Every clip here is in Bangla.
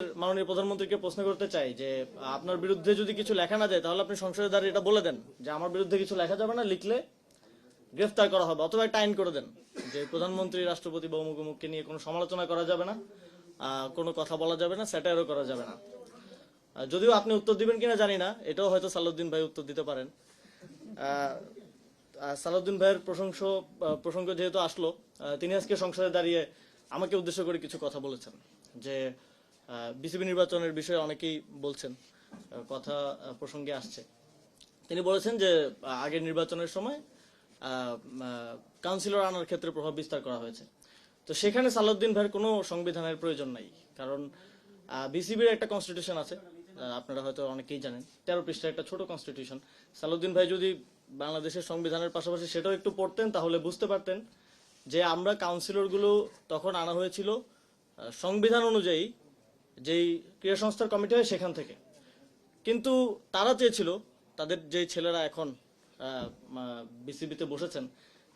মাননীয় প্রধানমন্ত্রীকে প্রশ্ন করতে চাই যে আপনার বিরুদ্ধে যদি কিছু লেখা না যায় তাহলে আপনি সংসদে দাঁড়িয়ে এটা বলে দেন যে আমার বিরুদ্ধে কিছু লেখা যাবে না, লিখলে গ্রেফতার করা হবে, অথবা একটা আইন করে দেন যে প্রধানমন্ত্রী, রাষ্ট্রপতি বা অমুক অমুককে নিয়ে কোনো সমালোচনা করা যাবে না, কোনো কথা বলা যাবে না, স্যাটায়ারও করা যাবে না। যদিও আপনি উত্তর দিবেন কিনা জানি না, এটাও হয়তো সালাউদ্দিন ভাই উত্তর দিতে পারেন। সালাউদ্দিন ভাইয়ের প্রসঙ্গ যেহেতু আসলো, তিনি আজকে সংসদে দাঁড়িয়ে আমাকে উদ্দেশ্য করে কিছু কথা বলেছেন যে বিসিবি নির্বাচনের বিষয়ে অনেকেই বলছেন, কথা প্রসঙ্গে আসছে। তিনি বলেছেন যে আগের নির্বাচনের সময় কাউন্সিলর আনার ক্ষেত্রে প্রভাব বিস্তার করা হয়েছে। তো সেখানে সালাউদ্দিন ভাইয়ের কোনো সংবিধানের প্রয়োজন নাই, কারণ বিসিবির একটা কনস্টিটিউশন আছে, আপনারা হয়তো অনেকেই জানেন, 13 পৃষ্ঠার একটা ছোট কনস্টিটিউশন। সালাউদ্দিন ভাই যদি বাংলাদেশের সংবিধানের পাশাপাশি সেটাও একটু পড়তেন তাহলে বুঝতে পারতেন যে আমরা কাউন্সিলরগুলো তখন আনা হয়েছিল সংবিধান অনুযায়ী যেই ক্রীড়া সংস্থার কমিটি হয় সেখান থেকে। কিন্তু তারা চেয়েছিল তাদের যে ছেলেরা এখন বিসিবিতে বসেছেন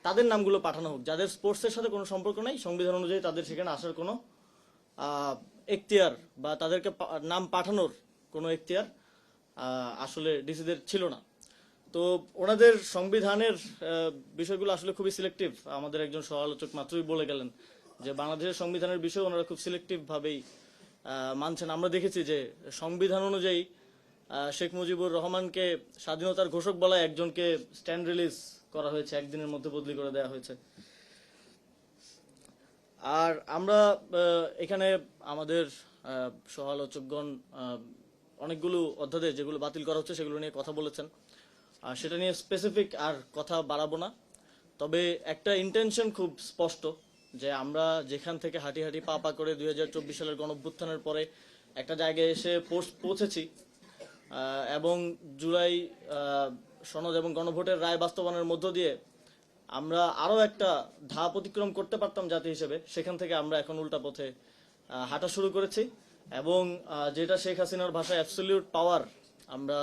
তাদের নামগুলো পাঠানো হোক, যাদের স্পোর্টসের সাথে কোনো সম্পর্ক নাই, সংবিধান অনুযায়ী তাদের সেখানে আসার কোনো এখতিয়ার বা তাদেরকে নাম পাঠানোর কোনো এখতিয়ার আসলে ডিসিদের ছিল না। তো ওনাদের সংবিধানের বিষয়গুলো আসলে খুবই সিলেক্টিভ। আমাদের একজন সহ-আলোচক মাত্রই বলে গেলেন যে বাংলাদেশের সংবিধানের বিষয়ে ওনারা খুব সিলেক্টিভ ভাবেই মানছেন। আমরা দেখেছি যে সংবিধান অনুযায়ী শেখ মুজিবুর রহমানকে স্বাধীনতার ঘোষক বলায় একজনকে স্ট্যান্ড রিলিজ করা হয়েছে, একদিনের মধ্যে বদলি করে দেওয়া হয়েছে। আর আমরা এখানে আমাদের সহ-আলোচকগণ অনেকগুলো অধ্যাদেশ যেগুলো বাতিল করা হচ্ছে সেগুলো নিয়ে কথা বলেছেন, সেটা নিয়ে স্পেসিফিক আর কথা বাড়াবো না। তবে একটা ইন্টেনশন খুব স্পষ্ট যে আমরা যেখান থেকে হাঁটি হাঁটি পা পা করে 2024 সালের গণঅভ্যুত্থানের পরে একটা জায়গায় এসে পৌঁছেছি, এবং জুলাই সনদ এবং গণভোটের রায় বাস্তবায়নের মধ্য দিয়ে আমরা আরো একটা ধাপ অতিক্রম করতে পারতাম জাতি হিসেবে, সেখান থেকে আমরা এখন উল্টা পথে হাঁটা শুরু করেছি। এবং যেটা শেখ হাসিনার ভাষায় অ্যাবসলিউট পাওয়ার আমরা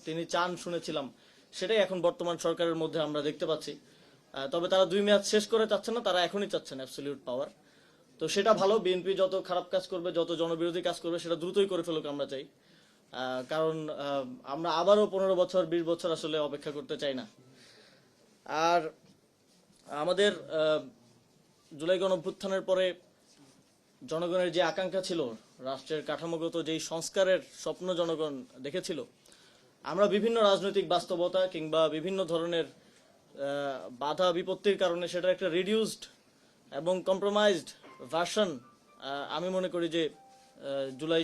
তিনি চান শুনেছিলাম, সেটাই এখন বর্তমান সরকারের মধ্যে আমরা দেখতে পাচ্ছি। তবে তারা 2 মেয়াদ শেষ করে চাচ্ছেন না, তারা এখনই চাচ্ছেন অ্যাবসলিউট পাওয়ার। তো সেটা ভালো, বিএনপি যত খারাপ কাজ করবে, যত জনবিরোধী কাজ করবে, সেটা দ্রুতই করে ফেলুক আমরা চাই। কারণ আমরা আবারও 15 বছর 20 বছর আসলে অপেক্ষা করতে চাই না। আর আমাদের জুলাই গণঅভ্যুত্থানের পরে জনগণের যে আকাঙ্ক্ষা ছিল, রাষ্ট্রের কাঠামোগত যেই সংস্কারের স্বপ্ন জনগণ দেখেছিল, আমরা বিভিন্ন রাজনৈতিক বাস্তবতা কিংবা বিভিন্ন ধরনের বাধা বিপত্তির কারণে সেটা একটা রিডিউসড এবং কম্প্রোমাইজড ভার্সন আমি মনে করি যে জুলাই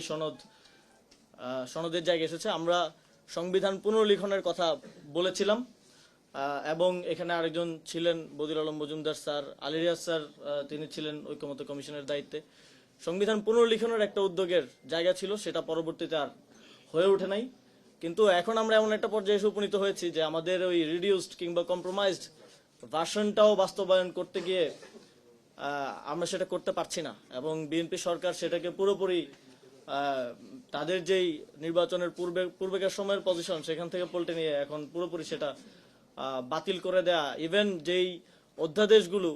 সনদের জায়গায় এসেছে। আমরা সংবিধান পুনর্লিখনের কথা বলেছিলাম, এবং এখানে আরেকজন ছিলেন বদিউল আলম মজুমদার স্যার, আলী রিয়াজ স্যার, তিনি ছিলেন ঐকমত্য কমিশনের দায়িত্বে। সংবিধান পুনর্লিখনের একটা উদ্যোগের জায়গা ছিল, সেটা পরবর্তীতে আর হয়ে ওঠে নাই। কিন্তু এখন আমরা এমন একটা পর্যায়ে এসে উপনীত হয়েছি যে আমাদের ওই রিডিউসড কিংবা কম্প্রোমাইজড ভার্সনটাও বাস্তবায়ন করতে গিয়ে আমরা সেটা করতে পারছি না, এবং বিএনপি সরকার সেটাকে পুরোপুরি তাদের যেই নির্বাচনের পূর্বেকার সময়ের পজিশন সেখান থেকে পল্টে নিয়ে এখন পুরোপুরি সেটা বাতিল করে দেয়া, ইভেন যেই অধ্যাদেশগুলো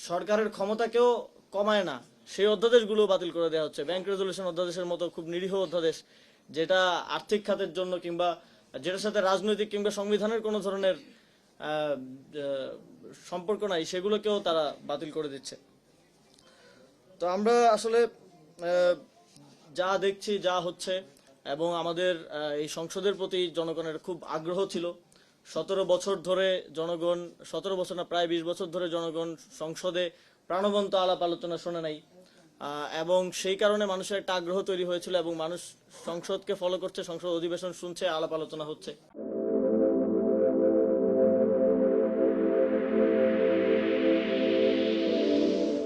সরকারের ক্ষমতাকেও কমায় না সেই অধ্যাদেশগুলো বাতিল করে দেওয়া হচ্ছে। ব্যাংক রেজুলেশন অধ্যাদেশের মতো খুব নিরীহ অধ্যাদেশ, যেটা আর্থিক খাতের জন্য কিংবা যেটার সাথে রাজনৈতিক কিংবা সংবিধানের কোনো ধরনের সম্পর্ক নাই, সেগুলোকেও তারা বাতিল করে দিচ্ছে। তো আমরা আসলে যা দেখছি, যা হচ্ছে, এবং আমাদের এই সংসদের প্রতি জনগণের খুব আগ্রহ ছিল। 17 বছর ধরে জনগণ, 17 বছর না প্রায় 20 বছর ধরে জনগণ সংসদে প্রাণবন্ত আলাপ আলোচনা শোনে নাই, এবং সেই কারণে মানুষের একটা আগ্রহ তৈরি হয়েছিল এবং মানুষ সংসদকে ফলো করছে, সংসদ অধিবেশন শুনছে, আলাপ আলোচনা হচ্ছে।